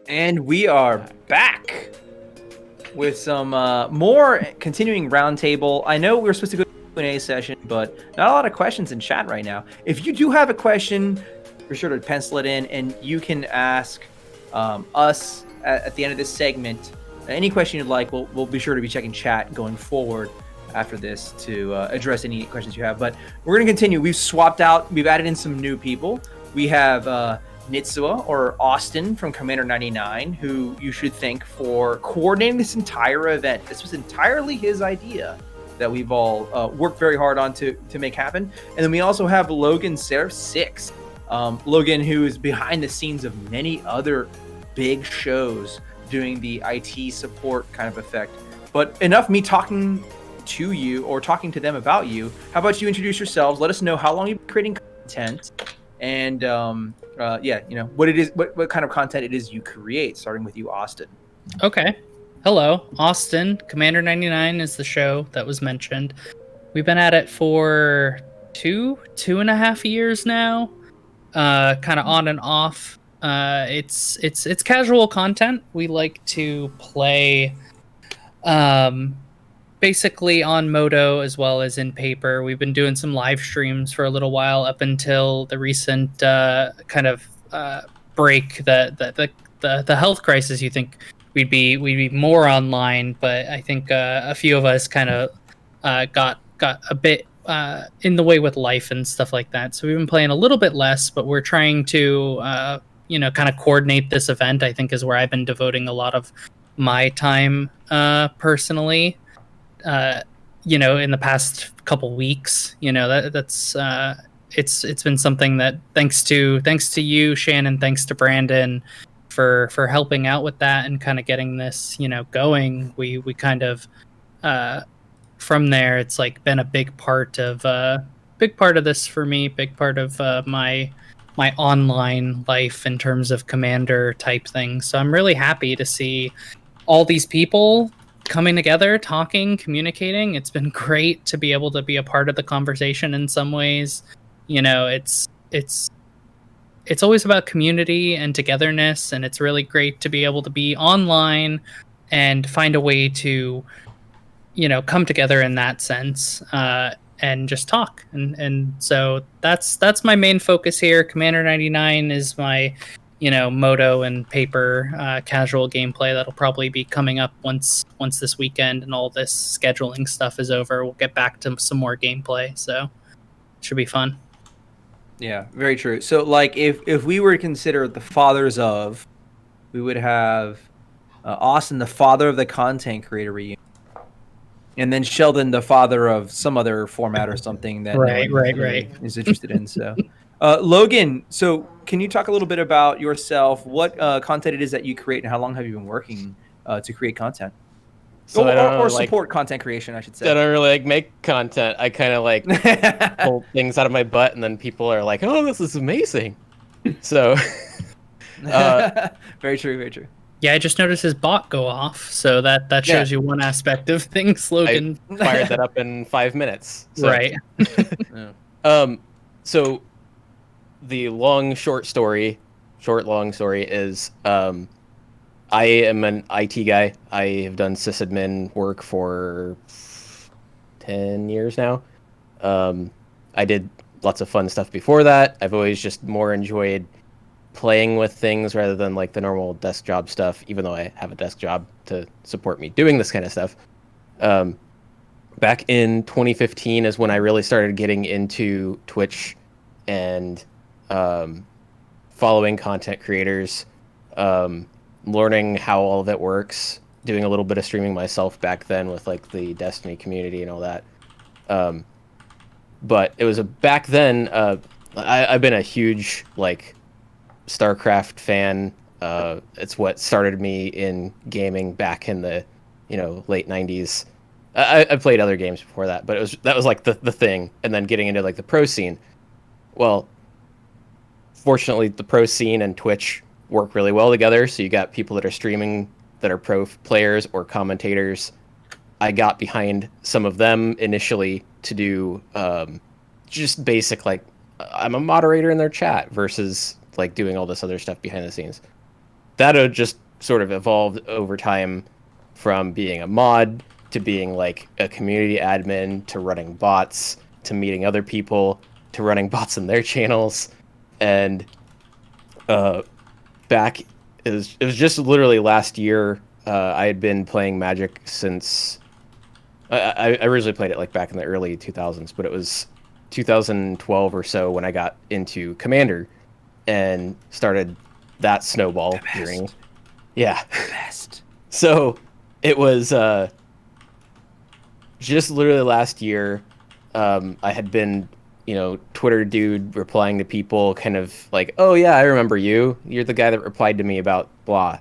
And we are back with some more continuing roundtable. I know we were supposed to go to a Q&A session, but not a lot of questions in chat right now. If you do have a question, be sure to pencil it in, and you can ask us at the end of this segment any question you'd like. We'll be sure to be checking chat going forward after this to address any questions you have. But we're going to continue. We've swapped out. We've added in some new people. We have Nitsua or Austin from Commander 99, who you should thank for coordinating this entire event. This was entirely his idea that we've all worked very hard on to make happen. And then we also have Logan Seraph 6. Logan, who is behind the scenes of many other big shows doing the IT support kind of effect. But enough me talking to you or talking to them about you. How about you introduce yourselves? Let us know how long you've been creating content, and what it is, what kind of content it is you create, starting with you, Austin. Okay. Hello, Austin. Commander 99 is the show that was mentioned. We've been at it for two and a half years now, kind of on and off. It's casual content. We like to play basically on Modo as well as in paper. We've been doing some live streams for a little while up until the recent kind of break, the health crisis. You think we'd be more online, but I think a few of us kind of got a bit in the way with life and stuff like that. So we've been playing a little bit less, but we're trying to kind of coordinate this event. I think is where I've been devoting a lot of my time personally. In the past couple weeks, that's it's been something that thanks to you, Shannon, thanks to Brandon for helping out with that and kind of getting this, going. We kind of from there, it's like been a big part of this for me, big part of my online life in terms of Commander type things. So I'm really happy to see all these people coming together, talking, communicating. It's been great to be able to be a part of the conversation in some ways. It's always about community and togetherness, and it's really great to be able to be online and find a way to come together in that sense, and just talk. And so that's my main focus here. Commander 99 is my Modo and paper casual gameplay that'll probably be coming up once this weekend and all this scheduling stuff is over. We'll get back to some more gameplay, so it should be fun. Yeah, very true. So like if we were to consider the fathers of, we would have Austin, the father of the content creator reunion, and then Sheldon, the father of some other format or something that right is interested in. So Logan, so can you talk a little bit about yourself, what content it is that you create, and how long have you been working to create content? So or support content creation, I should say. I don't really make content. I kind of pull things out of my butt, and then people are like, "Oh, this is amazing." So, very true. Yeah, I just noticed his bot go off, so that shows you one aspect of things. Logan I fired that up in 5 minutes. So. Right. So the long story is I am an IT guy. I have done sysadmin work for 10 years now. I did lots of fun stuff before that. I've always just more enjoyed playing with things rather than like the normal desk job stuff, even though I have a desk job to support me doing this kind of stuff. Back in 2015 is when I really started getting into Twitch and following content creators, learning how all of it works, doing a little bit of streaming myself back then with like the Destiny community and all that. But it was back then, I've been a huge like StarCraft fan. It's what started me in gaming back in the late 90s. I played other games before that, but that was like the thing. And then getting into like the pro scene. Well, fortunately, the pro scene and Twitch work really well together. So you got people that are streaming that are pro players or commentators. I got behind some of them initially to do just basic, like, I'm a moderator in their chat versus like doing all this other stuff behind the scenes. that had just sort of evolved over time from being a mod to being like a community admin to running bots to meeting other people to running bots in their channels. And back it was just literally last year. I had been playing Magic since I originally played it like back in the early 2000s, but it was 2012 or so when I got into Commander and started that snowball journey. Yeah. Best. So it was just literally last year. I had been, Twitter dude replying to people kind of like, oh yeah, I remember you. You're the guy that replied to me about blah.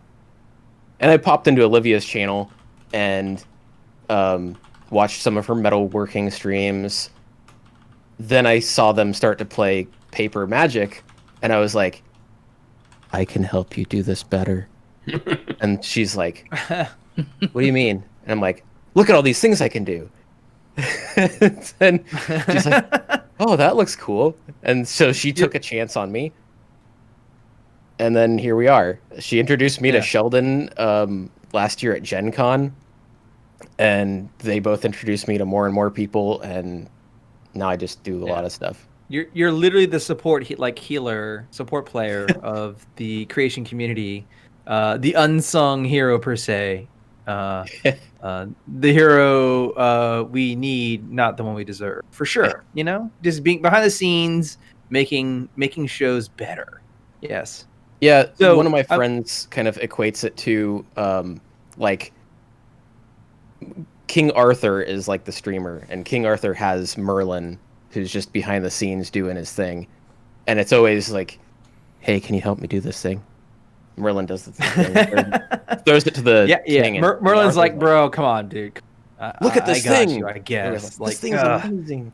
And I popped into Olivia's channel and watched some of her metalworking streams. Then I saw them start to play paper Magic, and I was like, I can help you do this better. And she's like, what do you mean? And I'm like, look at all these things I can do. And she's like, oh, that looks cool. And so she took a chance on me. And then here we are. She introduced me to Sheldon last year at Gen Con. And they both introduced me to more and more people. And now I just do a lot of stuff. You're literally the support player of the creation community, the unsung hero per se, the hero we need, not the one we deserve, for sure. Just being behind the scenes, making shows better. Yes. Yeah. So one of my friends kind of equates it to like King Arthur is like the streamer, and King Arthur has Merlin, who's just behind the scenes doing his thing. And it's always like, hey, can you help me do this thing? Merlin does the thing. Throws it to the thing. Merlin's like, bro, come on, dude. Look at this thing. I guess. This thing's amazing.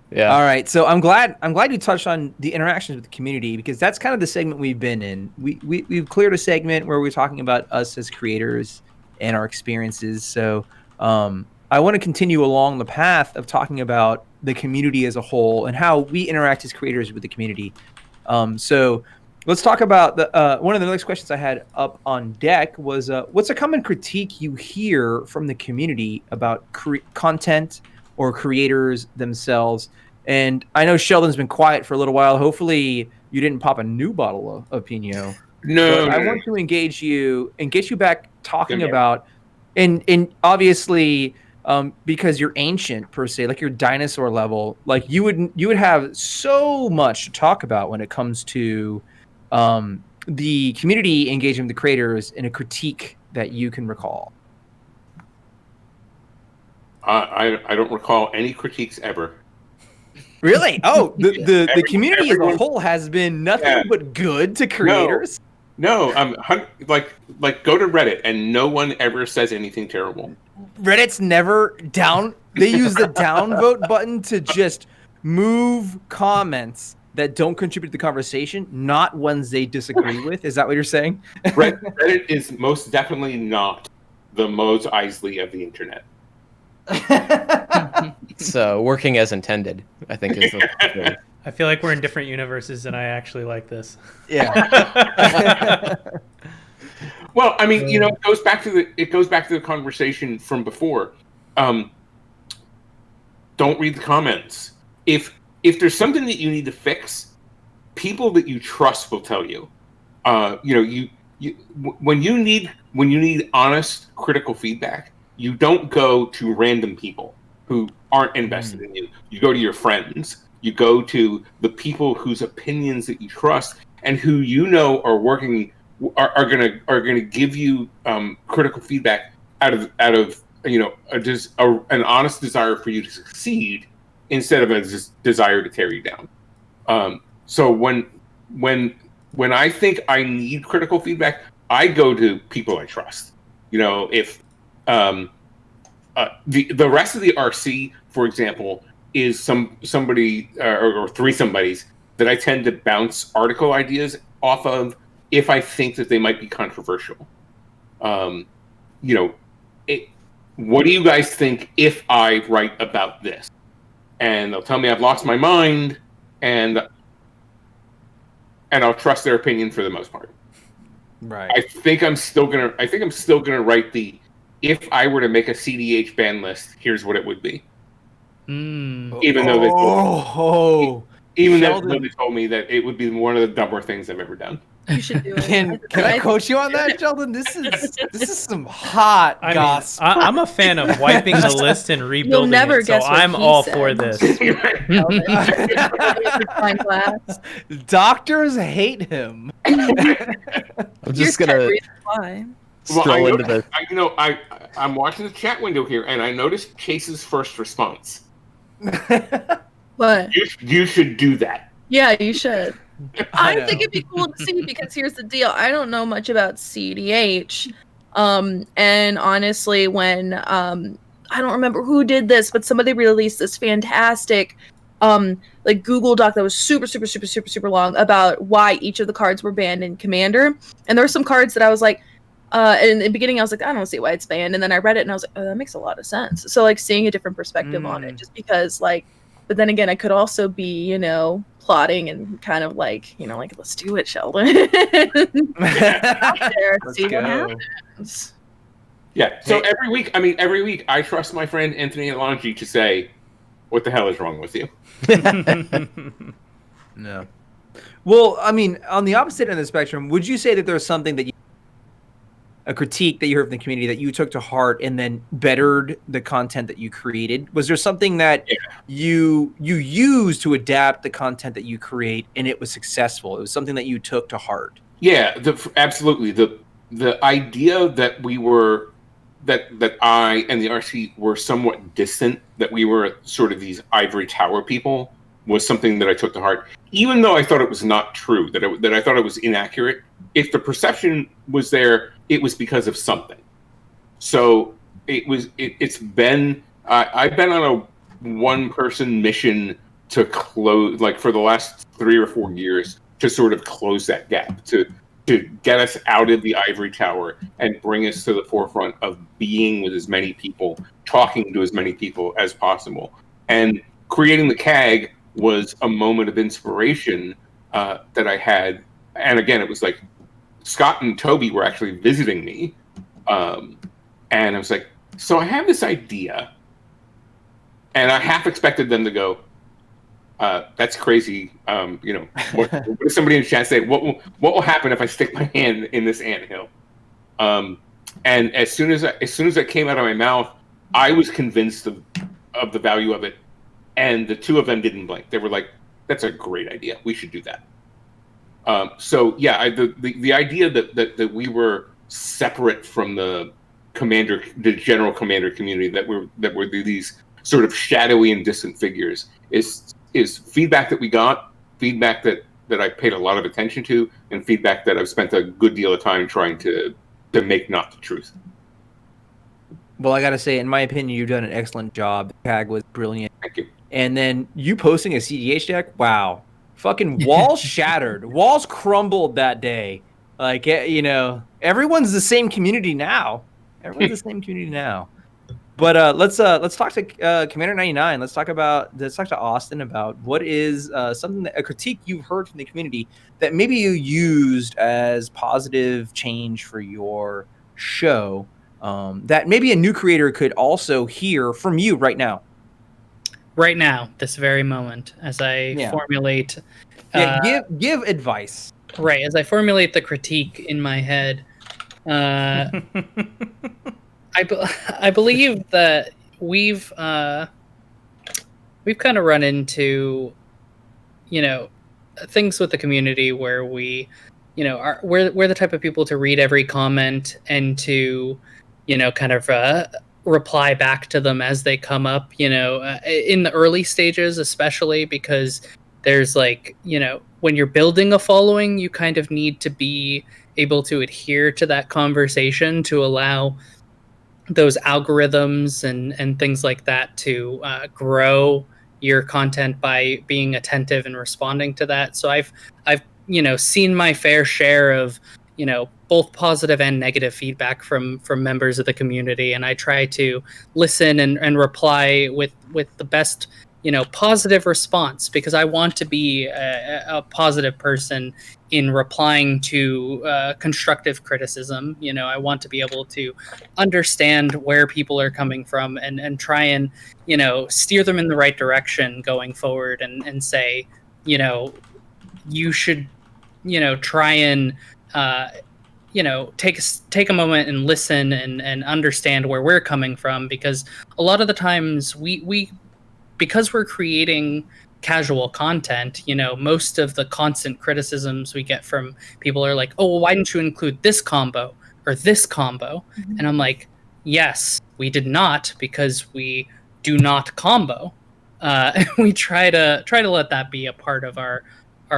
Yeah. All right. So I'm glad you touched on the interactions with the community, because that's kind of the segment we've been in. We've cleared a segment where we're talking about us as creators and our experiences. So I want to continue along the path of talking about the community as a whole and how we interact as creators with the community. So let's talk about one of the next questions I had up on deck was, what's a common critique you hear from the community about content or creators themselves? And I know Sheldon's been quiet for a little while. Hopefully you didn't pop a new bottle of Pinot. No, I want to engage you and get you back talking about, and obviously, because you're ancient per se, like you're dinosaur level, like you would have so much to talk about when it comes to the community engagement with the creators in a critique that you can recall. I don't recall any critiques ever. Really? Oh, the community as a whole has been nothing but good to creators. No, like go to Reddit and no one ever says anything terrible. Reddit's never down. They use the downvote button to just move comments that don't contribute to the conversation, not ones they disagree with. Is that what you're saying? Reddit is most definitely not the Mos Eisley of the internet. So working as intended, I think is the I feel like we're in different universes, and I actually like this. Yeah. Well, I mean, it goes back to the conversation from before. Don't read the comments. If there's something that you need to fix, people that you trust will tell you. When you need honest, critical feedback, you don't go to random people who aren't invested in you. You go to your friends. You go to the people whose opinions that you trust and who are gonna give you critical feedback out of an honest desire for you to succeed instead of a desire to tear you down. So when I think I need critical feedback, I go to people I trust. If the rest of the RC, for example, is somebody or three somebodies that I tend to bounce article ideas off of if I think that they might be controversial. What do you guys think if I write about this? And they'll tell me I've lost my mind, and I'll trust their opinion for the most part. Right. I think I'm still gonna write the, if I were to make a CDH ban list, here's what it would be. Even though they told me that it would be one of the dumber things I've ever done. You should do it. Can I coach you on that, Sheldon? This is some hot gossip. I'm a fan of wiping the list and rebuilding never it, so guess what I'm he all said. for this. Fine class. Doctors hate him. I'm just Here's gonna why. stroll into the. I'm watching the chat window here, and I noticed Chase's first response. What? You should do that. Yeah, you should. I I know. think it'd be cool to see, because here's the deal. I don't know much about CDH. And honestly, when I don't remember who did this, but somebody released this fantastic like Google Doc that was super long about why each of the cards were banned in Commander. And there were some cards that I was like, in the beginning I was like, I don't see why it's banned. And then I read it and I was like, oh, that makes a lot of sense. So like seeing a different perspective on it, just because like, but then again, I could also be, you know, plotting and kind of like, you know, like, let's do it, Sheldon. Out there, see what happens. Yeah. So every week I trust my friend Anthony Alonji to say, what the hell is wrong with you? No. Well, I mean, on the opposite end of the spectrum, would you say that there's something that a critique that you heard from the community that you took to heart and then bettered the content that you created? Was there something that you used to adapt the content that you create and it was successful? It was something that you took to heart. Yeah, absolutely. The idea that we were that I and the RC were somewhat distant, that we were sort of these ivory tower people, was something that I took to heart, even though I thought it was not true, that I thought it was inaccurate. If the perception was there, it was because of something. So it's been, I've been on a one-person mission to close, like for the last 3 or 4 years, to sort of close that gap, to get us out of the ivory tower and bring us to the forefront of being with as many people, talking to as many people as possible. And creating the CAG was a moment of inspiration that I had. And again, it was like Scott and Toby were actually visiting me. And I was like, so I have this idea. And I half expected them to go, that's crazy. What does somebody in chat say? What will happen if I stick my hand in this anthill? And as soon as that came out of my mouth, I was convinced of the value of it. And the two of them didn't blink. They were like, "That's a great idea. We should do that." So yeah, the idea that we were separate from the general commander community, that were these sort of shadowy and distant figures, is feedback that we got, feedback that I paid a lot of attention to, and feedback that I've spent a good deal of time trying to make not the truth. Well, I got to say, in my opinion, you've done an excellent job. The CAG was brilliant. Thank you. And then you posting a CDH deck, wow. Fucking walls shattered. Walls crumbled that day. Like, everyone's the same community now. But let's talk to Commander 99. Let's talk to Austin about what is a critique you've heard from the community that maybe you used as positive change for your show, that maybe a new creator could also hear from you right now. Right now, this very moment, as I formulate... give advice. Right, as I formulate the critique in my head, I believe that we've kind of run into, things with the community where we, we're the type of people to read every comment and to, kind of reply back to them as they come up, in the early stages, especially because there's when you're building a following, you kind of need to be able to adhere to that conversation to allow those algorithms and things like that to grow your content by being attentive and responding to that. So I've seen my fair share of both positive and negative feedback from members of the community, and I try to listen and reply with the best positive response, because I want to be a positive person in replying to constructive criticism. I want to be able to understand where people are coming from and try and, steer them in the right direction going forward, and say, you should, try and, take a moment and listen and understand where we're coming from, because a lot of the times because we're creating casual content, most of the constant criticisms we get from people are like, oh, well, why didn't you include this combo or this combo? Mhm. And I'm like, yes, we did not, because we do not combo. We try to let that be a part of our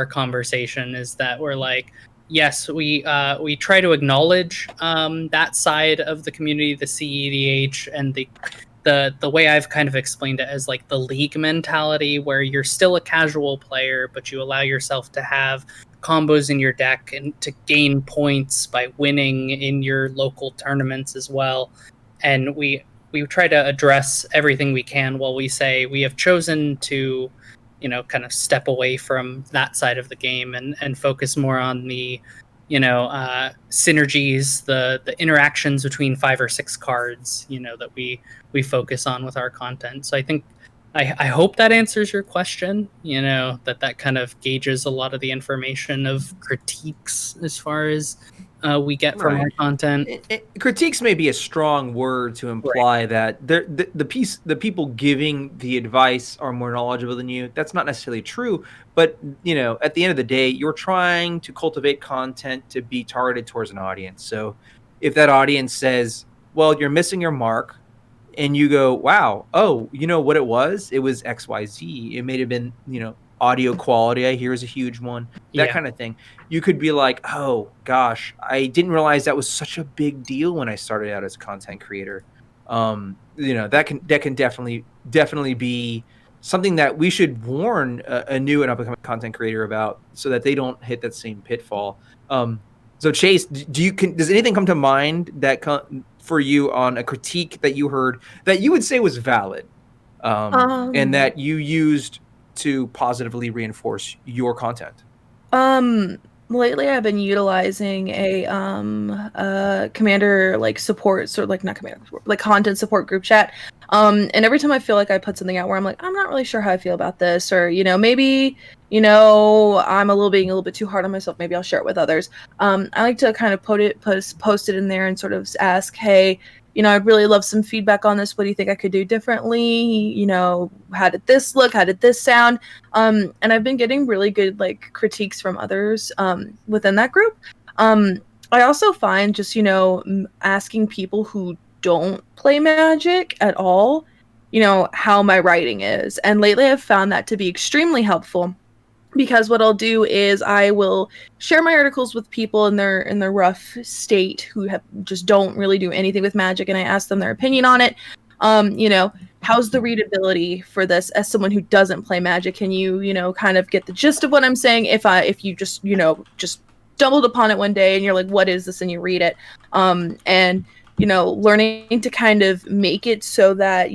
conversation, is that we're like, yes, we try to acknowledge that side of the community, the CEDH, and the way I've kind of explained it as like the league mentality, where you're still a casual player, but you allow yourself to have combos in your deck and to gain points by winning in your local tournaments as well. And we try to address everything we can, while we say we have chosen to, kind of step away from that side of the game and focus more on the, synergies, the interactions between 5 or 6 cards, that we focus on with our content. So I think, I hope that answers your question, that kind of gauges a lot of the information of critiques as far as we get from our content. Critiques may be a strong word to imply that the people giving the advice are more knowledgeable than you. That's not necessarily true, but at the end of the day, you're trying to cultivate content to be targeted towards an audience. So if that audience says, well, you're missing your mark, and you go, wow, oh, you know what it was? It was XYZ. It may have been, audio quality, I hear, is a huge one. That kind of thing. You could be like, oh gosh, I didn't realize that was such a big deal when I started out as a content creator. That can definitely be something that we should warn a new and up-and-coming content creator about, so that they don't hit that same pitfall. So Chase, does anything come to mind that for you on a critique that you heard that you would say was valid, and that you used to positively reinforce your content? Lately I've been utilizing a commander support, sort of like, not commander support, like content support group chat. And every time I feel like I put something out where I'm like, I'm not really sure how I feel about this, or maybe I'm being a little bit too hard on myself, maybe I'll share it with others. I like to kind of post it in there and sort of ask, hey, I'd really love some feedback on this. What do you think I could do differently? How did this look? How did this sound? And I've been getting really good critiques from others within that group. I also find just, asking people who don't play Magic at all, how my writing is. And lately I've found that to be extremely helpful, because what I'll do is I will share my articles with people in their rough state who just don't really do anything with Magic, and I ask them their opinion on it. How's the readability for this as someone who doesn't play Magic? Can you, kind of get the gist of what I'm saying? If you just, just stumbled upon it one day and you're like, what is this? And you read it. And learning to kind of make it so that,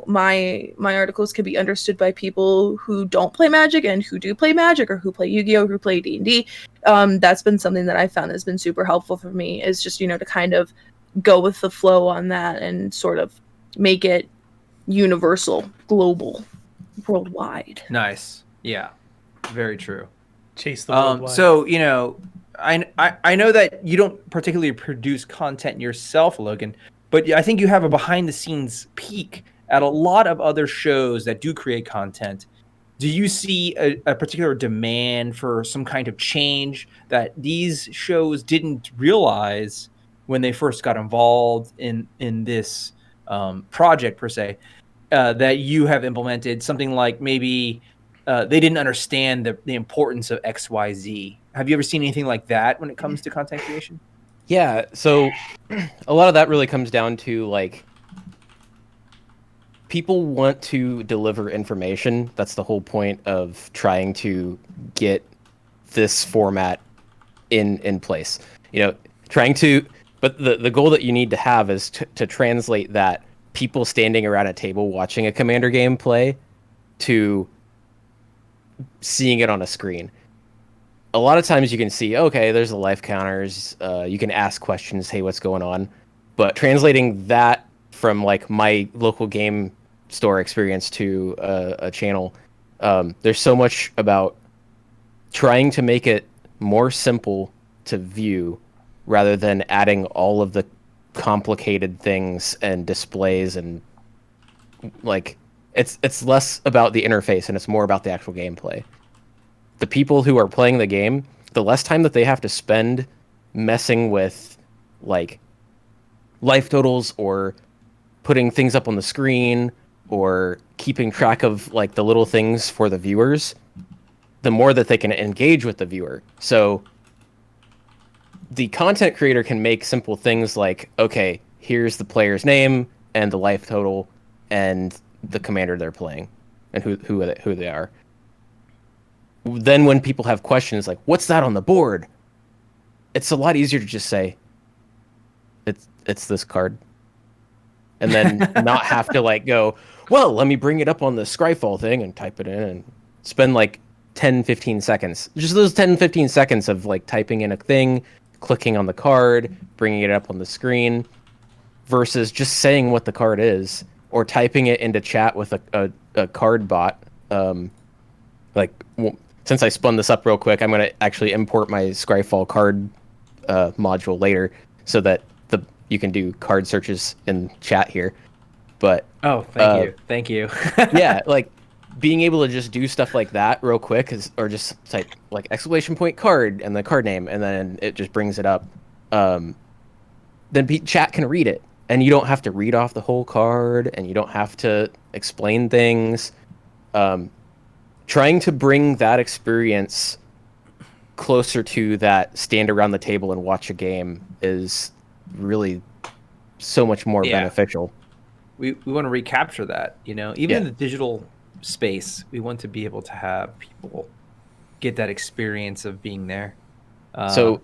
my articles can be understood by people who don't play Magic and who do play Magic, or who play Yu-Gi-Oh, who play D&D. That's been something that I found has been super helpful for me, is just, to kind of go with the flow on that and sort of make it universal, global, worldwide. Nice. Yeah, very true. Chase the worldwide. So, I know that you don't particularly produce content yourself, Logan, but I think you have a behind-the-scenes peek at a lot of other shows that do create content. Do you see a particular demand for some kind of change that these shows didn't realize when they first got involved in this project, per se, that you have implemented? Something like maybe they didn't understand the importance of XYZ. Have you ever seen anything like that when it comes to content creation? Yeah, so a lot of that really comes down to people want to deliver information. That's the whole point of trying to get this format in place. But the goal that you need to have is to translate that people standing around a table watching a Commander game play to seeing it on a screen. A lot of times you can see, okay, there's the life counters. You can ask questions, hey, what's going on? But translating that from like my local game store experience to a channel, there's so much about trying to make it more simple to view rather than adding all of the complicated things and displays, and like it's less about the interface and it's more about the actual gameplay. The people who are playing the game, the less time that they have to spend messing with like life totals or putting things up on the screen or keeping track of like the little things for the viewers, the more that they can engage with the viewer. So the content creator can make simple things like, okay, here's the player's name and the life total and the commander they're playing and who they are. Then when people have questions like, what's that on the board? It's a lot easier to just say, it's this card. And then not have to like go, well, let me bring it up on the Scryfall thing and type it in and spend like 10, 15 seconds. Just those 10, 15 seconds of like typing in a thing, clicking on the card, bringing it up on the screen, versus just saying what the card is or typing it into chat with a card bot. Since I spun this up real quick, I'm going to actually import my Scryfall card module later so that you can do card searches in chat here. But thank you. yeah, like being able to just do stuff like that real quick or just type like exclamation point card and the card name, and then it just brings it up. Then chat can read it, and you don't have to read off the whole card, and you don't have to explain things. Trying to bring that experience closer to that stand around the table and watch a game is really so much more beneficial. We want to recapture that, even in the digital space, we want to be able to have people get that experience of being there. There's a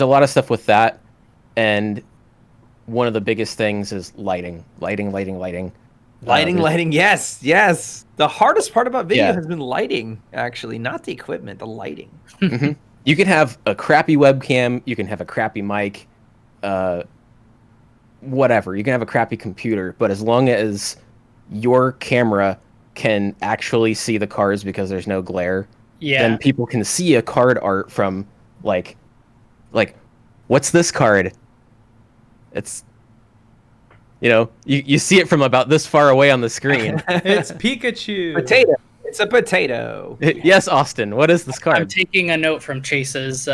lot of stuff with that, and one of the biggest things is lighting. Lighting, yes. The hardest part about video has been lighting, actually, not the equipment, the lighting. Mm-hmm. You can have a crappy webcam, you can have a crappy mic, whatever. You can have a crappy computer, but as long as your camera can actually see the cards because there's no glare, then people can see a card art from like what's this card? It's you see it from about this far away on the screen. It's Pikachu. Potato. It's a potato. Yes, Austin. What is this card? I'm taking a note from Chase's,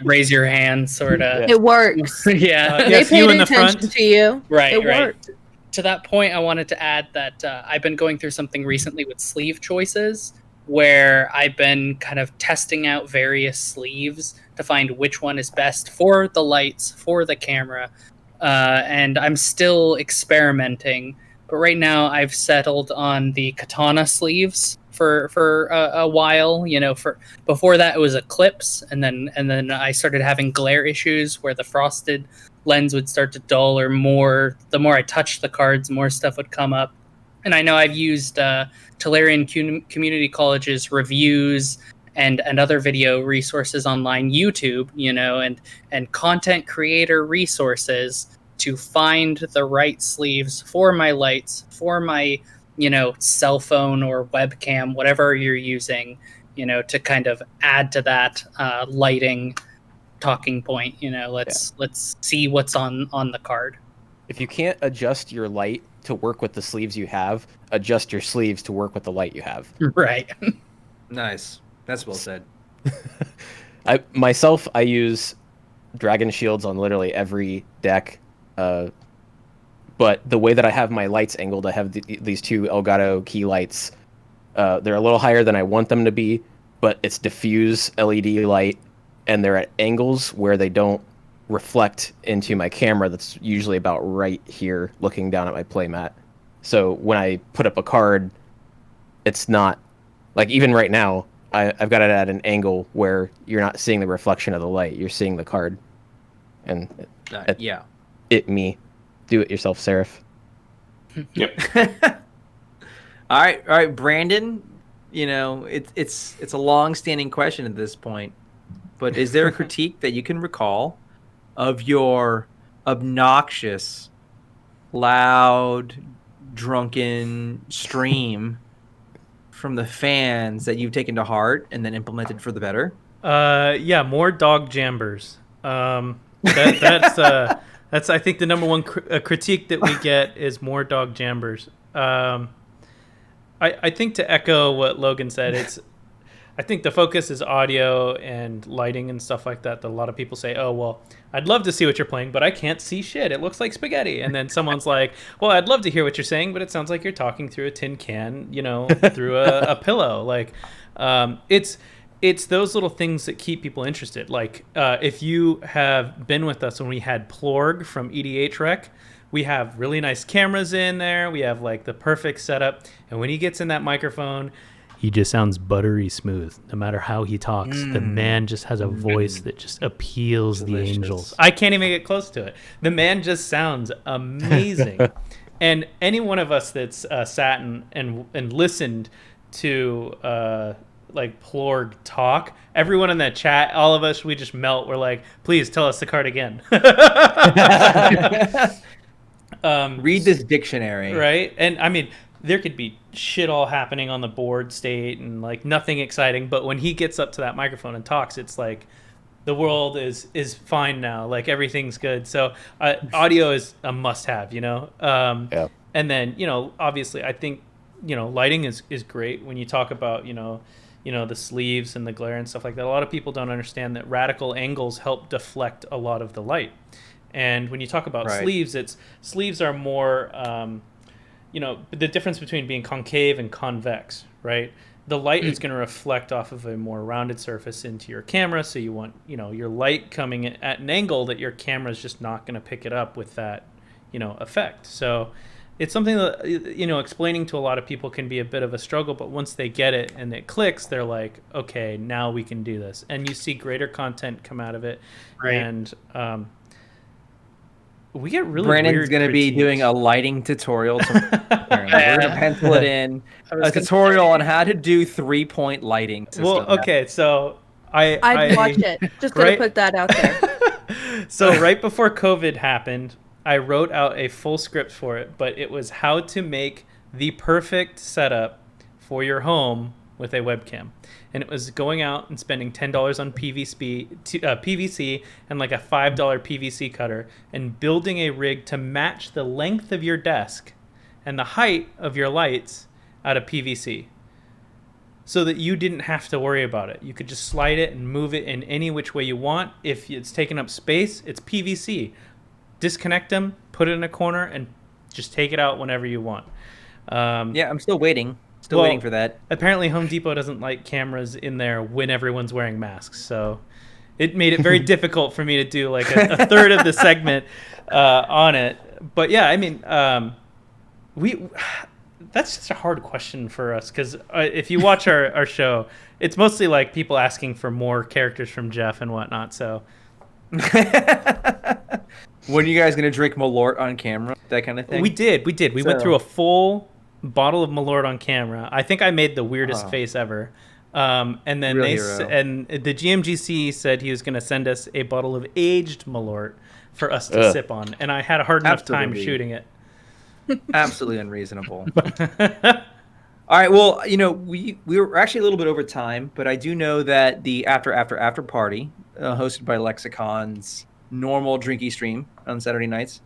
raise your hand sort of. It works. Yeah. They yes, paid you in the attention front. to you. Right. It worked. To that point, I wanted to add that I've been going through something recently with sleeve choices, where I've been kind of testing out various sleeves to find which one is best for the lights, for the camera. And I'm still experimenting, but right now I've settled on the katana sleeves for a while. Before that it was Eclipse, and then I started having glare issues where the frosted lens would start to dull, or the more I touched the cards, more stuff would come up. And I know I've used Tolarian Community College's reviews and other video resources online, YouTube, and content creator resources to find the right sleeves for my lights, for my, cell phone or webcam, whatever you're using, to kind of add to that lighting talking point. Let's see what's on the card. If you can't adjust your light to work with the sleeves you have, adjust your sleeves to work with the light you have. Right. Nice. That's well said. I use Dragon Shields on literally every deck, but the way that I have my lights angled, I have these two Elgato key lights. They're a little higher than I want them to be, but it's diffuse LED light, and they're at angles where they don't reflect into my camera that's usually about right here looking down at my playmat. So when I put up a card, it's not like, even right now, I've got it at an angle where you're not seeing the reflection of the light, you're seeing the card. And yeah. It me. Do it yourself, Seraph. Yep. All right, Brandon. It's a long-standing question at this point, but is there a critique that you can recall of your obnoxious, loud, drunken stream from the fans that you've taken to heart and then implemented for the better? Yeah, more dog jambers. That's I think the number one critique that we get is more dog jambers. I think to echo what Logan said, I think the focus is audio and lighting and stuff like that. That a lot of people say, "Oh, well, I'd love to see what you're playing, but I can't see shit. It looks like spaghetti." And then someone's like, "Well, I'd love to hear what you're saying, but it sounds like you're talking through a tin can, through a pillow." Like, it's those little things that keep people interested. Like, if you have been with us when we had Plorg from EDH Rec, we have really nice cameras in there. We have like the perfect setup, and when he gets in that microphone, he just sounds buttery smooth. No matter how he talks, the man just has a voice that just appeals the angels. I can't even get close to it. The man just sounds amazing. And any one of us that's sat and listened to like Plorg talk, everyone in that chat, all of us, we just melt. We're like, please tell us the card again. Read this dictionary. Right? And I mean, there could be shit all happening on the board state and like nothing exciting, but when he gets up to that microphone and talks, it's like the world is fine now. Like everything's good. So audio is a must-have, Yeah. And then obviously, I think lighting is great when you talk about the sleeves and the glare and stuff like that. A lot of people don't understand that radical angles help deflect a lot of the light. And when you talk about sleeves, sleeves are more the difference between being concave and convex, right? The light is going to reflect off of a more rounded surface into your camera, so you want your light coming at an angle that your camera is just not going to pick it up with that effect. So it's something that explaining to a lot of people can be a bit of a struggle, but once they get it and it clicks, they're like, okay, now we can do this, and you see greater content come out of it. Right. And we get really Brandon's going to be doing a lighting tutorial. We're going to pencil it in. A tutorial on how to do 3-point lighting system. Well, okay, so I'd watch it. Just going to put that out there. So right before COVID happened, I wrote out a full script for it, but it was how to make the perfect setup for your home with a webcam. And it was going out and spending $10 on PVC and like a $5 PVC cutter and building a rig to match the length of your desk and the height of your lights out of PVC, so that you didn't have to worry about it. You could just slide it and move it in any which way you want. If it's taking up space, it's PVC. Disconnect them, put it in a corner, and just take it out whenever you want. Yeah, I'm still waiting. Still waiting for that. Apparently, Home Depot doesn't like cameras in there when everyone's wearing masks, so it made it very difficult for me to do like a third of the segment on it. But yeah, I mean, that's just a hard question for us, because if you watch our show, it's mostly like people asking for more characters from Jeff and whatnot. So when are you guys gonna drink Malort on camera? That kind of thing. We did. We went through a full bottle of Malort on camera. I think I made the weirdest face ever. And then and the GMGC said he was going to send us a bottle of aged Malort for us to sip on, and I had a hard enough time shooting it. Absolutely unreasonable. All right, well, we were actually a little bit over time, but I do know that the after party hosted by Lexicon's normal drinky stream on Saturday nights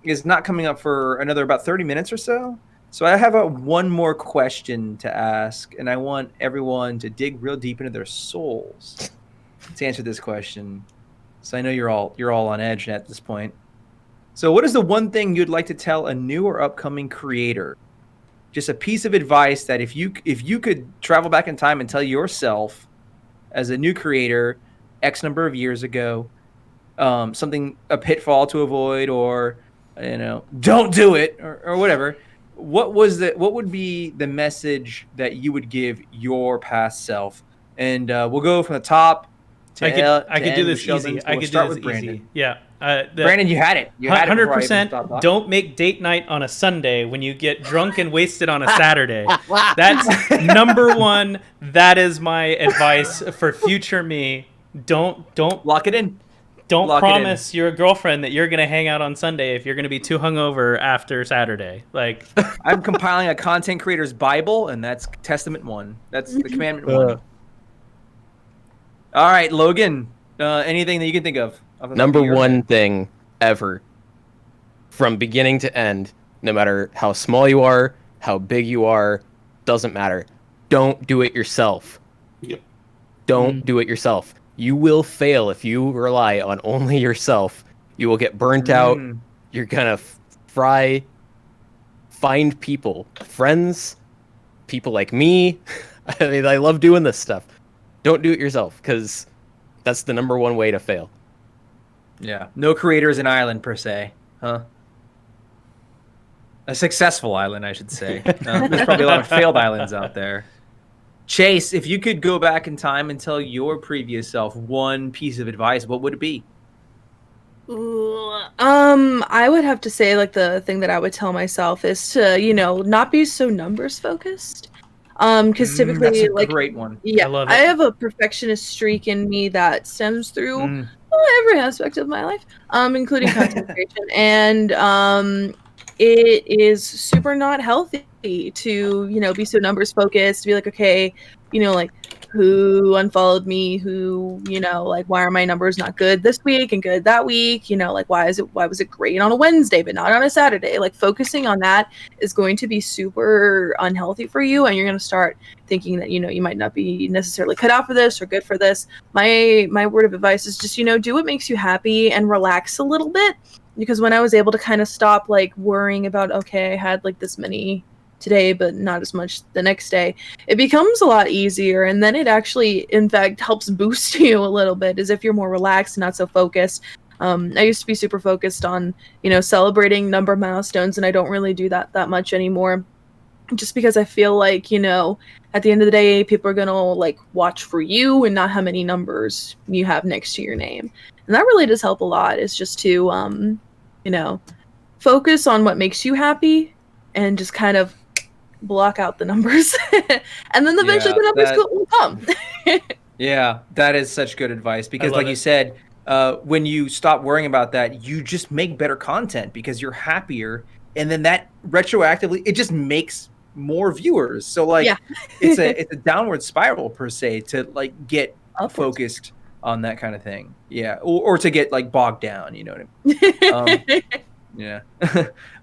is not coming up for another about 30 minutes or so. So I have one more question to ask, and I want everyone to dig real deep into their souls to answer this question. So I know you're all on edge at this point. So what is the one thing you'd like to tell a new or upcoming creator? Just a piece of advice that if you could travel back in time and tell yourself as a new creator X number of years ago, a pitfall to avoid, or don't do it, or whatever. What would be the message that you would give your past self? And we'll go from the top I could do this Sheldon, easy. I could start do with this easy. Brandon. Yeah. Brandon, you had it. You had it. 100%. Don't make date night on a Sunday when you get drunk and wasted on a Saturday. That's number one. That is my advice for future me. Don't lock it in. Don't Lock promise your girlfriend that you're gonna hang out on Sunday if you're gonna be too hungover after Saturday. Like, I'm compiling a content creator's Bible, and that's Testament 1. That's the commandment 1. All right, Logan. Anything that you can think of? Number one thing ever, from beginning to end, no matter how small you are, how big you are, doesn't matter. Don't do it yourself. Yep. Don't do it yourself. You will fail if you rely on only yourself. You will get burnt out. You're gonna fry. Find people, friends, people like me. I mean, I love doing this stuff. Don't do it yourself, because that's the number one way to fail. Yeah. No creator is an island, per se. Huh? A successful island, I should say. There's probably a lot of failed islands out there. Chase, if you could go back in time and tell your previous self one piece of advice, what would it be? I would have to say, like, the thing that I would tell myself is to, not be so numbers focused. Because typically, that's a like, great one. yeah, I love it. I have a perfectionist streak in me that stems through every aspect of my life, including content creation, and it is super not healthy to be so numbers focused, to be like, okay, like, who unfollowed me, who, like, why are my numbers not good this week and good that week, like, why was it great on a Wednesday but not on a Saturday? Like, focusing on that is going to be super unhealthy for you, and you're going to start thinking that you might not be necessarily cut out for this or good for this. My word of advice is just do what makes you happy and relax a little bit, because when I was able to kind of stop, like, worrying about, okay, I had, like, this many today but not as much the next day, it becomes a lot easier, and then it actually, in fact, helps boost you a little bit, as if you're more relaxed and not so focused. I used to be super focused on celebrating number milestones, and I don't really do that much anymore, just because I feel like at the end of the day, people are gonna, like, watch for you and not how many numbers you have next to your name. And that really does help a lot, is just to focus on what makes you happy and just kind of block out the numbers. And then eventually the numbers will come. Yeah, that is such good advice, because like you said, when you stop worrying about that, you just make better content because you're happier, and then that retroactively it just makes more viewers. So, like, it's a downward spiral, per se, to, like, get focused on that kind of thing. Yeah, or to get, like, bogged down, you know what I mean? Yeah.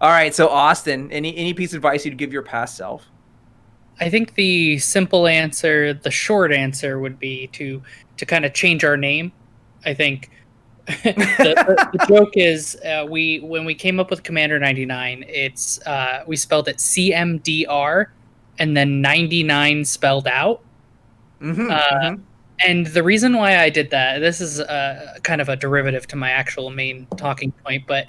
All right, so Austin, any piece of advice you'd give your past self? I think the simple answer, the short answer, would be to kind of change our name. I think the joke is when we came up with Commander 99, it's we spelled it CMDR and then 99 spelled out. And the reason why I did that, this is kind of a derivative to my actual main talking point, but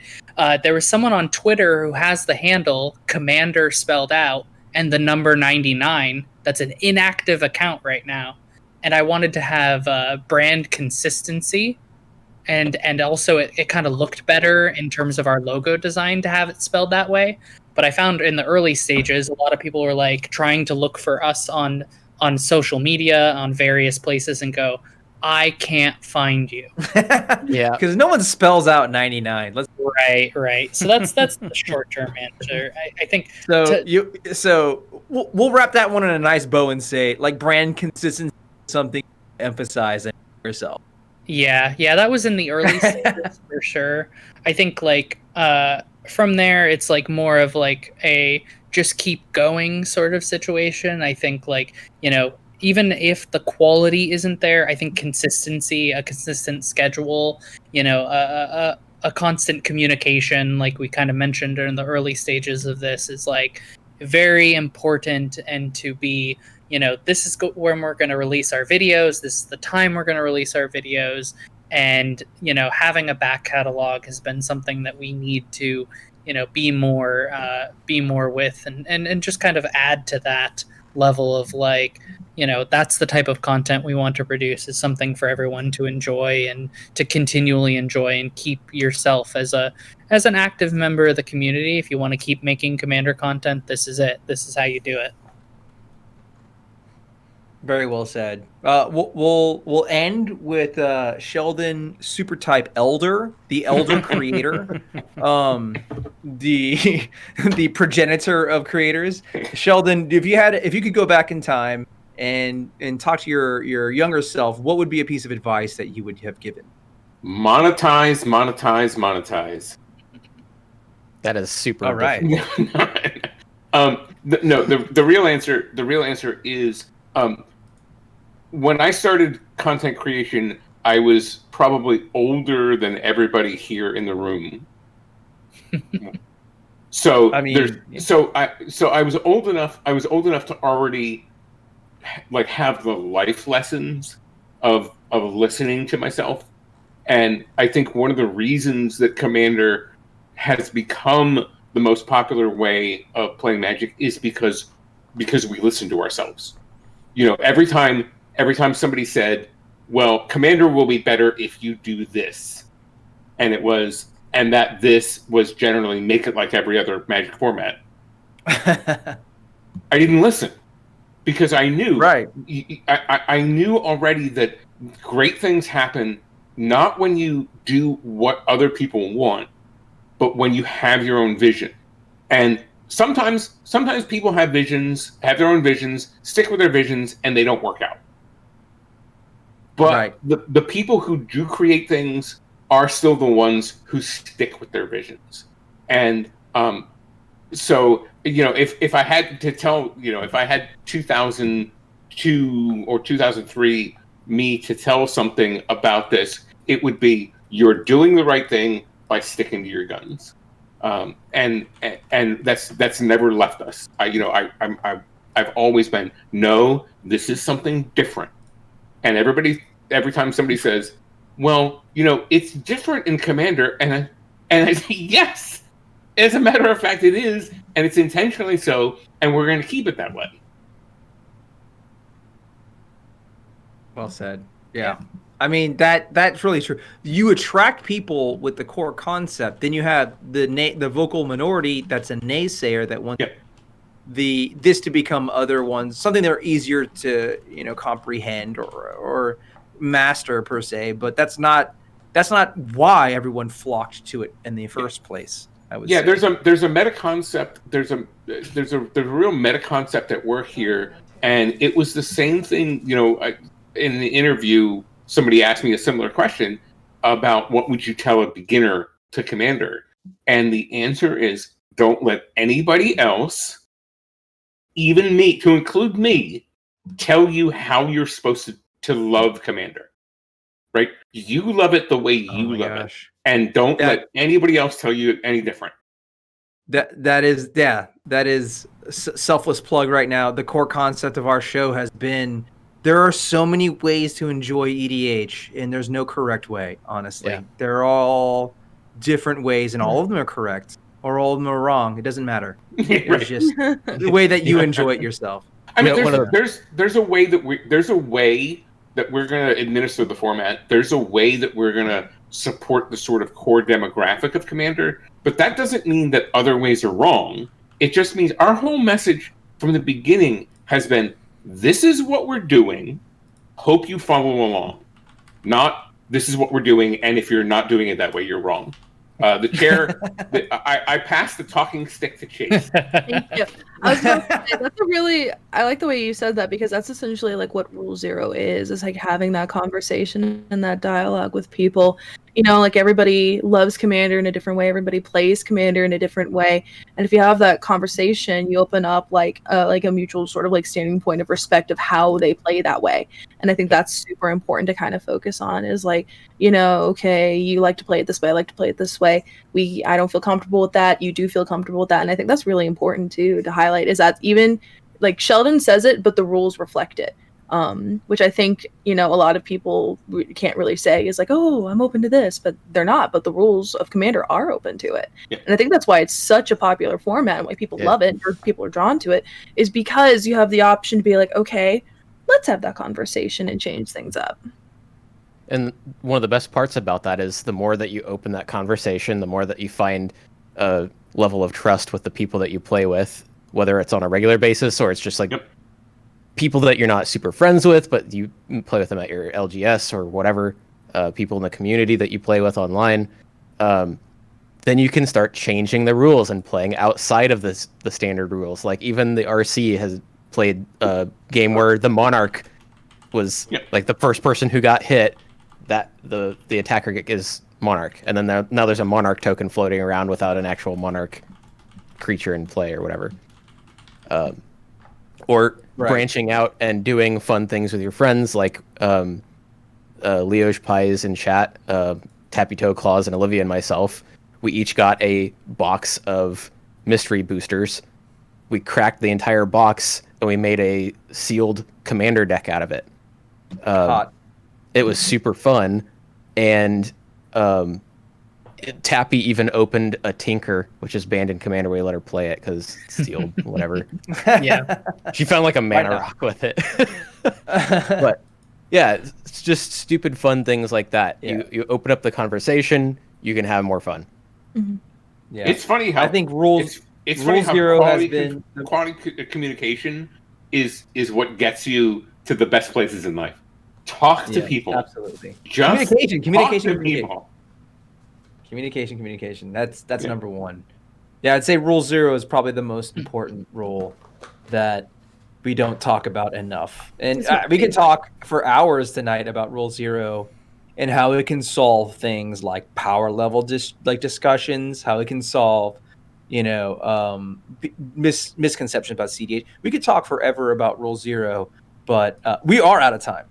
there was someone on Twitter who has the handle Commander spelled out and the number 99. That's an inactive account right now. And I wanted to have brand consistency, and also it kind of looked better in terms of our logo design to have it spelled that way. But I found in the early stages, a lot of people were, like, trying to look for us on social media, on various places, and go, I can't find you. Yeah, because no one spells out 99. Right. So that's the short-term answer. I think. So we'll wrap that one in a nice bow and say, like, brand consistency, something to emphasize yourself. Yeah, that was in the early stages for sure. I think, like, from there, it's, like, more of, like, a just keep going sort of situation. I think, like, even if the quality isn't there, I think consistency, a consistent schedule, a constant communication, like we kind of mentioned in the early stages of this, is, like, very important. And to be, this is when we're going to release our videos. This is the time we're going to release our videos. And, having a back catalog has been something that we need to, be more with, and just kind of add to that level of, like, that's the type of content we want to produce, is something for everyone to enjoy and to continually enjoy, and keep yourself as an active member of the community. If you want to keep making Commander content, this is it. This is how you do it. Very well said. We'll end with Sheldon Supertype Elder, the Elder creator, the progenitor of creators. Sheldon, if you could go back in time and talk to your younger self, what would be a piece of advice that you would have given? Monetize, monetize, monetize. That is super. All right. The real answer is, when I started content creation, I was probably older than everybody here in the room. So I was old enough. I was old enough to already have the life lessons of listening to myself, and I think one of the reasons that Commander has become the most popular way of playing Magic is because we listen to ourselves. Every time somebody said, well, Commander will be better if you do this, and that this was generally make it like every other Magic format, I didn't listen, because I knew, right. I knew already that great things happen not when you do what other people want, but when you have your own vision. And sometimes people have their own visions, stick with their visions, and they don't work out. But the people who do create things are still the ones who stick with their visions. And so if I had to tell, if I had 2002 or 2003 me to tell something about this, it would be, you're doing the right thing by sticking to your guns. And that's never left us. I've always been, no, this is something different. And every time somebody says, well, it's different in Commander, and I say, yes, as a matter of fact, it is, and it's intentionally so, and we're going to keep it that way. Well said. Yeah. I mean, that's really true. You attract people with the core concept. Then you have the vocal minority that's a naysayer that wants this to become other ones, something they're easier to comprehend or master per se. But that's not why everyone flocked to it in the first place. I would say. There's a meta concept. There's a real meta concept at work here, and it was the same thing. In the interview, somebody asked me a similar question about what would you tell a beginner to Commander, and the answer is, don't let anybody else, even me, to include me, tell you how you're supposed to love Commander. Right? You love it the way you love it, and don't let anybody else tell you any different. That is selfless plug right now. The core concept of our show has been, there are so many ways to enjoy EDH, and there's no correct way, honestly. Yeah. They're all different ways, and all of them are correct, or all of them are wrong. It doesn't matter. It's just the way that you enjoy it yourself. I mean, there's a way that we're going to administer the format. There's a way that we're going to support the sort of core demographic of Commander, but that doesn't mean that other ways are wrong. It just means our whole message from the beginning has been, this is what we're doing. Hope you follow along. Not, this is what we're doing, and if you're not doing it that way, you're wrong. The chair, I passed the talking stick to Chase. Thank you. I was going to say, I like the way you said that, because that's essentially like what Rule Zero is like having that conversation and that dialogue with people. Like everybody loves Commander in a different way. Everybody plays Commander in a different way. And if you have that conversation, you open up like a mutual sort of like standing point of respect of how they play that way. And I think that's super important to kind of focus on, is like, okay, you like to play it this way, I like to play it this way. I don't feel comfortable with that. You do feel comfortable with that. And I think that's really important too to highlight, is that even like Sheldon says it, but the rules reflect it. Which I think, a lot of people can't really say is like, oh, I'm open to this, but they're not. But the rules of Commander are open to it. Yeah. And I think that's why it's such a popular format, and why people love it, or people are drawn to it, is because you have the option to be like, okay, let's have that conversation and change things up. And one of the best parts about that is the more that you open that conversation, the more that you find a level of trust with the people that you play with, whether it's on a regular basis or it's just like people that you're not super friends with, but you play with them at your LGS or whatever, people in the community that you play with online. Then you can start changing the rules and playing outside of the standard rules. Like even the RC has played a game where the Monarch was like the first person who got hit, that the attacker is Monarch, and then now there's a Monarch token floating around without an actual Monarch creature in play or whatever. Or branching out and doing fun things with your friends, like Leosh Pies in chat, Tappy Toe Claws, and Olivia and myself. We each got a box of mystery boosters. We cracked the entire box and we made a sealed commander deck out of it. It was super fun, and Tappy even opened a Tinker, which is banned in Commander. We let her play it because it's sealed, whatever. Yeah, she found like a mana rock with it. But yeah, it's just stupid fun things like that. You open up the conversation, you can have more fun. Mm-hmm. Yeah, it's funny how I think rules. It's Rule funny how Zero quality, has been quality communication is what gets you to the best places in life. Talk to people. Absolutely. Just Communication. That's number one. Yeah, I'd say Rule 0 is probably the most important rule that we don't talk about enough. And we can talk for hours tonight about Rule 0 and how it can solve things like power level discussions, how it can solve, misconceptions about CDH. We could talk forever about Rule 0, but we are out of time.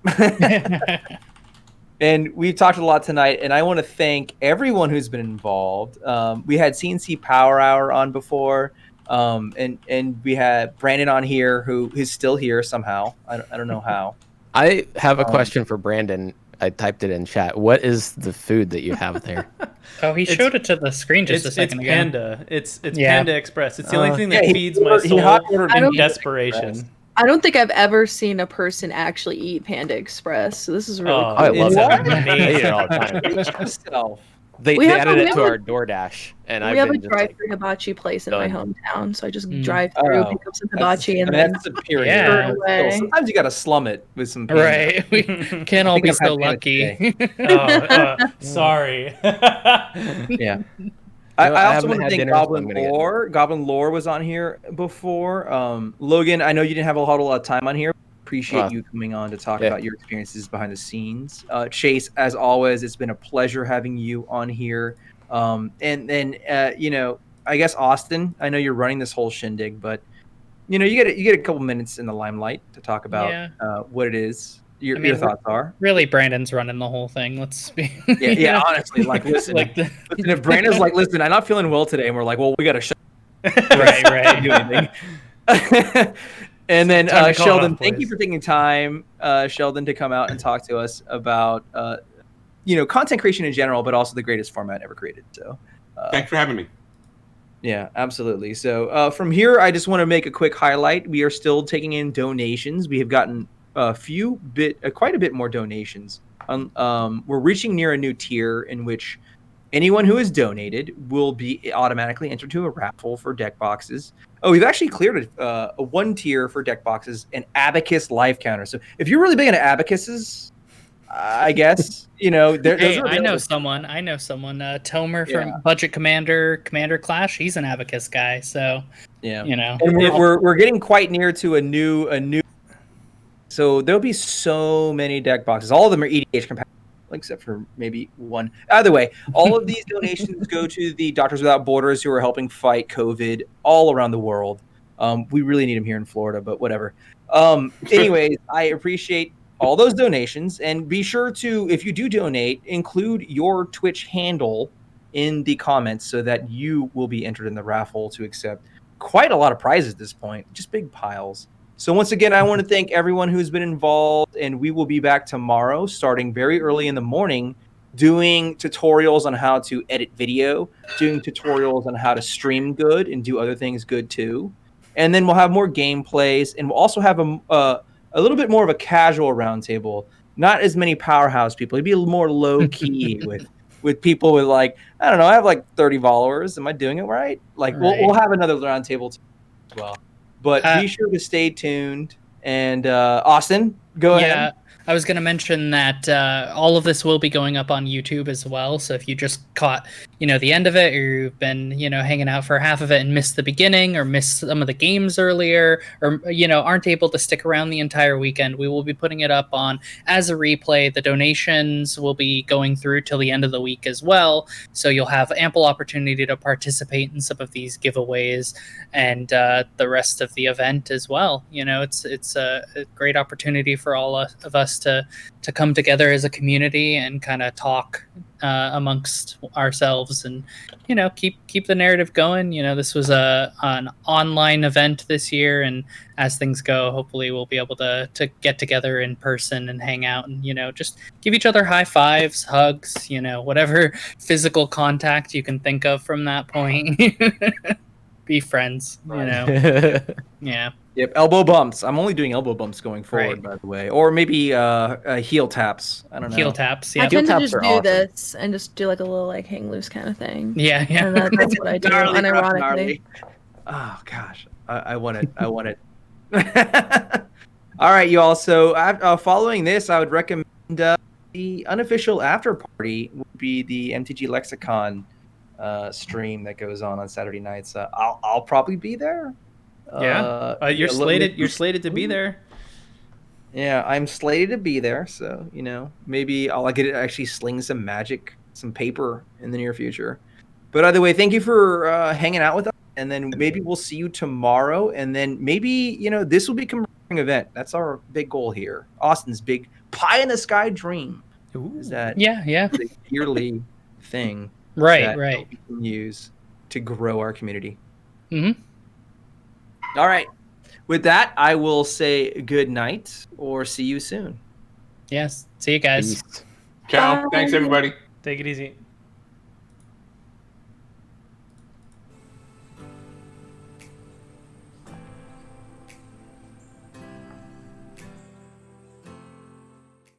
And we've talked a lot tonight, and I want to thank everyone who's been involved. We had CNC Power Hour on before, and we had Brandon on here, who is still here somehow. I don't know how. I have a question for Brandon. I typed it in chat. What is the food that you have there? Oh, he showed it to the screen just a second ago. Panda. It's Panda Express. It's the only thing that feeds my soul in desperation. I don't think I've ever seen a person actually eat Panda Express. So this is really cool. I love that. Amazing. I eat it all the time. They added it to our DoorDash, and we have a drive-through hibachi place in my hometown, so I just drive through, pick up some hibachi, and then that's superior. Yeah. Sometimes you got to slum it with some Panda. Right. We can't all be so lucky. Sorry. Yeah. I also want to thank Goblin Lore. Goblin Lore was on here before. Logan, I know you didn't have a whole lot of time on here. Appreciate you coming on to talk about your experiences behind the scenes. Chase, as always, it's been a pleasure having you on here. And then, I guess Austin, I know you're running this whole shindig, but you get a couple minutes in the limelight to talk about what it is. Your thoughts are. Really, Brandon's running the whole thing. Let's be. Honestly, listen. Listen, if Brandon's like, listen, I'm not feeling well today, and we're like, well, we got to shut. Right. Do anything. And then Sheldon, thank you for taking time, Sheldon, to come out and talk to us about, content creation in general, but also the greatest format ever created. So, thanks for having me. Yeah, absolutely. So from here, I just want to make a quick highlight. We are still taking in donations. We have gotten quite a bit more donations. We're reaching near a new tier in which anyone who has donated will be automatically entered to a raffle for deck boxes. Oh, we've actually cleared a one tier for deck boxes, an Abacus life counter. So if you're really big into Abacuses, I guess, I know someone. Tomer from Budget Commander Clash. He's an Abacus guy. So, And we're getting quite near to a new. So there'll be so many deck boxes. All of them are EDH compatible, except for maybe one. Either way, all of these donations go to the Doctors Without Borders who are helping fight COVID all around the world. We really need them here in Florida, but whatever. Anyways, I appreciate all those donations, and be sure to, if you do donate, include your Twitch handle in the comments so that you will be entered in the raffle to accept quite a lot of prizes at this point, just big piles. So once again, I want to thank everyone who's been involved, and we will be back tomorrow starting very early in the morning doing tutorials on how to edit video, doing tutorials on how to stream good and do other things good too. And then we'll have more gameplays, and we'll also have a little bit more of a casual roundtable. Not as many powerhouse people. It'd be a little more low key with people with like, I don't know, I have like 30 followers. Am I doing it right? Like we'll have another roundtable as well. But be sure to stay tuned. And Austin, go ahead. I was going to mention that all of this will be going up on YouTube as well. So if you just caught, the end of it, or you've been, hanging out for half of it and missed the beginning, or missed some of the games earlier, or, aren't able to stick around the entire weekend, we will be putting it up on as a replay. The donations will be going through till the end of the week as well. So you'll have ample opportunity to participate in some of these giveaways and the rest of the event as well. It's a great opportunity for all of us to come together as a community and kind of talk amongst ourselves and keep the narrative going. This was an online event this year, and as things go, hopefully we'll be able to get together in person and hang out and just give each other high fives, hugs, whatever physical contact you can think of from that point. Be friends. Yeah. Yep, elbow bumps. I'm only doing elbow bumps going forward, by the way, or maybe heel taps. I don't know. Heel taps. Yeah, I tend to just do awesome. this and just do like a little like hang loose kind of thing. Yeah. And that's what I do, unironically. Oh gosh, I want it. I want it. All right, you all. So following this, I would recommend the unofficial after party would be the MTGLexicon stream that goes on Saturday nights. I'll probably be there. You're slated. You're slated to be there. Yeah, I'm slated to be there. So maybe I'll get to actually sling some magic, some paper in the near future. But either way, thank you for hanging out with us, and then maybe we'll see you tomorrow, and then maybe this will become a recurring event. That's our big goal here. Austin's big pie in the sky dream is that the yearly thing, right. We can use to grow our community. Mm-hmm. All right. With that, I will say good night or see you soon. Yes. See you guys. Peace. Ciao. Thanks, everybody. Take it easy.